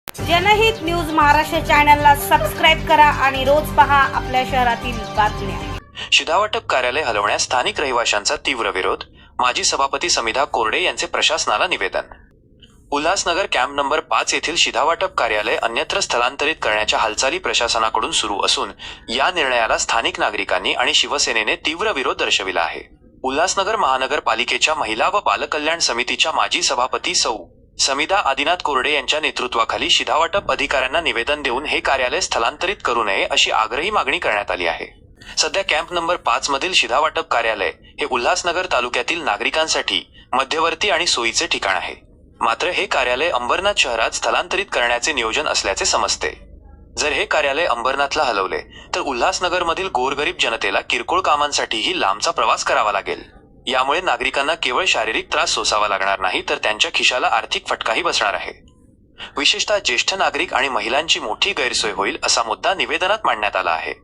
जनहित न्यूज महाराष्ट्र चॅनलला सबस्क्राइब करा आणि रोज पहा आपल्या शहरातील बातम्या। शिधावाटप कार्यालय हलवण्यास स्थानिक रहिवाशांचा तीव्र विरोध। माजी सभापती समिधा कोरडे यांचे प्रशासनाला निवेदन। उल्हासनगर कॅम्प नंबर 5 येथील शिधावाटप कार्यालय अन्यत्र स्थलांतरित करण्याच्या हालचाली प्रशासनाकडून सुरू असून या निर्णयाला स्थानिक नागरिकांनी आणि शिवसेनेने तीव्र विरोध दर्शविला आहे। उल्हासनगर महानगरपालिकेच्या महिला व बालकल्याण समितीच्या माजी सभापती सौ. समिधा आदिनाथ कोरडे यांच्या नेतृत्वाखाली शिधावाटप अधिकाऱ्यांना निवेदन देऊन हे कार्यालय स्थलांतरित करू नये अशी आग्रही मागणी करण्यात आली आहे। सध्या कॅम्प नंबर 5 मधील शिधावाटप कार्यालय हे उल्हासनगर तालुक्यातील नागरिकांसाठी मध्यवर्ती आणि सोयीचे ठिकाण आहे। मात्र हे कार्यालय अंबरनाथ शहरात स्थलांतरित करण्याचे नियोजन असल्याचे समजते। जर हे कार्यालय अंबरनाथला हलवले तर उल्हासनगरमधील गोरगरीब जनतेला किरकोळ कामांसाठीही लांबचा प्रवास करावा लागेल। यामुळे नागरिकांना केवळ शारीरिक त्रास सोसावा लागणार नाही तर त्यांच्या खिशाला आर्थिक फटकाही बसणार आहे। विशेषतः ज्येष्ठ नागरिक आणि महिलांची मोठी गैरसोय होईल असा मुद्दा निवेदनात मांडण्यात आला आहे।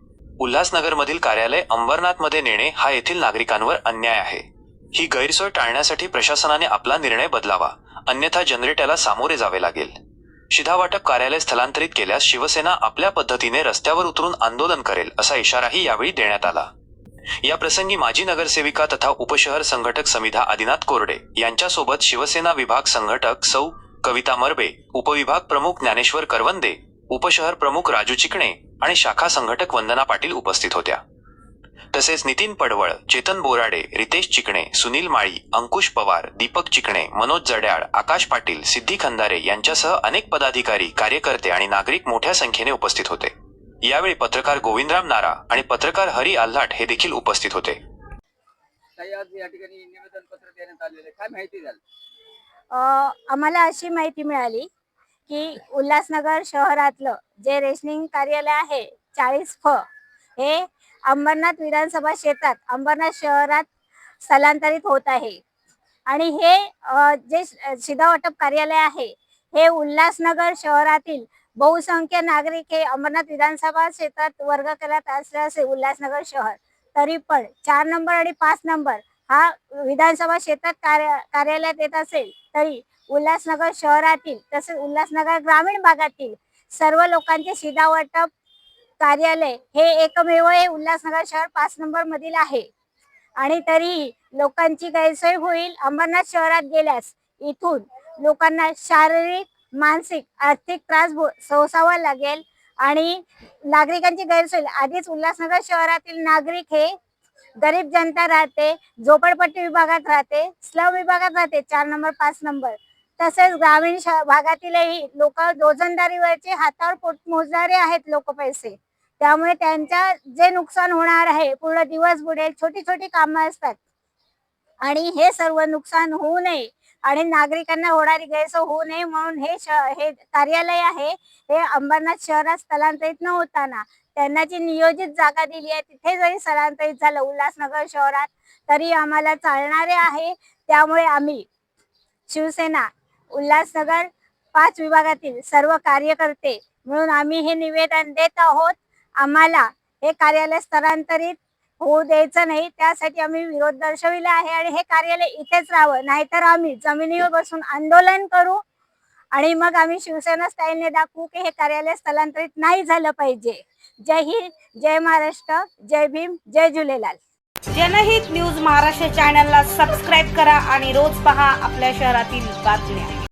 उल्हासनगरमधील कार्यालय अंबरनाथमध्ये नेणे हा येथील नागरिकांवर अन्याय आहे। ही गैरसोय टाळण्यासाठी प्रशासनाने आपला निर्णय बदलावा, अन्यथा जनरेट्याला सामोरे जावे लागेल। शिधावाटप कार्यालय स्थलांतरित केल्यास शिवसेना आपल्या पद्धतीने रस्त्यावर उतरून आंदोलन करेल असा इशाराही यावेळी देण्यात आला। या प्रसंगी माजी नगरसेविका तथा उपशहर संघटक समिधा आदिनाथ कोरडे यांच्यासोबत शिवसेना विभाग संघटक सौ. कविता मरबे, उपविभाग प्रमुख ज्ञानेश्वर करवंदे, उपशहर प्रमुख राजू चिकणे आणि शाखा संघटक वंदना पाटील उपस्थित होत्या। तसेच नितीन पडवळ, चेतन बोराडे, रितेश चिकणे, सुनील माळी, अंकुश पवार, दीपक चिकणे, मनोज जड्याळ, आकाश पाटील, सिद्धी खंदारे यांच्यासह अनेक पदाधिकारी, कार्यकर्ते आणि नागरिक मोठ्या संख्येने उपस्थित होते। यावेळी पत्रकार गोविंदराम नारा आणि पत्रकार हरी आल्हाट हे देखील उपस्थित होते। आज या ठिकाणी निवेदन पत्र देण्यात आलेले, काय माहिती द्याल? आम्हाला अशी माहिती मिळाली की उल्हासनगर शहरातलं जे रेशनिंग कार्यालय आहे 40 हे अंबरनाथ विधानसभा क्षेत्रात अंबरनाथ शहरात स्थलांतरित होत आहे आणि हे जे शिधावाटप कार्यालय आहे हे उल्हासनगर शहरातील बहुसंख्य नागरिक हे अंबरनाथ विधानसभा क्षेत्रात वर्ग करत असल्याचे उल्हासनगर शहर तरी पण 4 नंबर आणि 5 नंबर हा विधानसभा क्षेत्रात कार्यालयात येत असेल तरी उल्हासनगर शहरातील तसेच उल्हासनगर ग्रामीण भागातील सर्व लोकांचे शिधावाटप कार्यालय हे एकमेव हे उल्हासनगर शहर 5 नंबर मधील आहे आणि तरी लोकांची गैरसोय होईल। अंबरनाथ शहरात गेल्यास इथून लोकांना शारीरिक, मानसिक, आर्थिक त्रास सोसावा लागेल आणि नागरिकांची गैरसोय। आधीच उल्हासनगर शहरातील नागरिक हे गरीब जनता राहते, झोपडपट्टी विभागात राहते, स्लम विभागात राहते 4 नंबर 5 नंबर, तसेच ग्रामीण भागातीलही लोक रोजंदारीवरचे हातावर पोट मोजणारे आहेत लोक पैसे, त्यामुळे त्यांच्या जे नुकसान होणार आहे पूर्ण दिवस बुडेल, छोटी छोटी कामं असतात आणि हे सर्व नुकसान होऊ नये आणि नागरिकांना होणारी गैरसोय होऊ नये म्हणून हे कार्यालय आहे हे अंबरनाथ शहरात स्थलांतरित न होताना त्यांना जी नियोजित जागा दिली आहे तिथे जरी स्थलांतरित झालं उल्हासनगर शहरात तरी आम्हाला चालणारे आहे। त्यामुळे आम्ही शिवसेना उल्हासनगर 5 विभागातील सर्व कार्यकर्ते म्हणून आम्ही हे निवेदन देत आहोत। आम्हाला हे कार्यालय स्थलांतरित होऊ द्यायचं नाही, त्यासाठी आम्ही विरोध दर्शविला आहे आणि हे कार्यालय इथेच राहावं, नाहीतर आम्ही जमिनीवर बसून आंदोलन करू आणि मग आम्ही शिवसेना स्टाईलने दाखवू की हे कार्यालय स्थलांतरित नाही झालं पाहिजे। जय हिंद, जय महाराष्ट्र, जय भीम, जय झुलेलाल। जनहित न्यूज महाराष्ट्र चॅनलला सबस्क्राइब करा आणि रोज पहा आपल्या शहरातील बातम्या।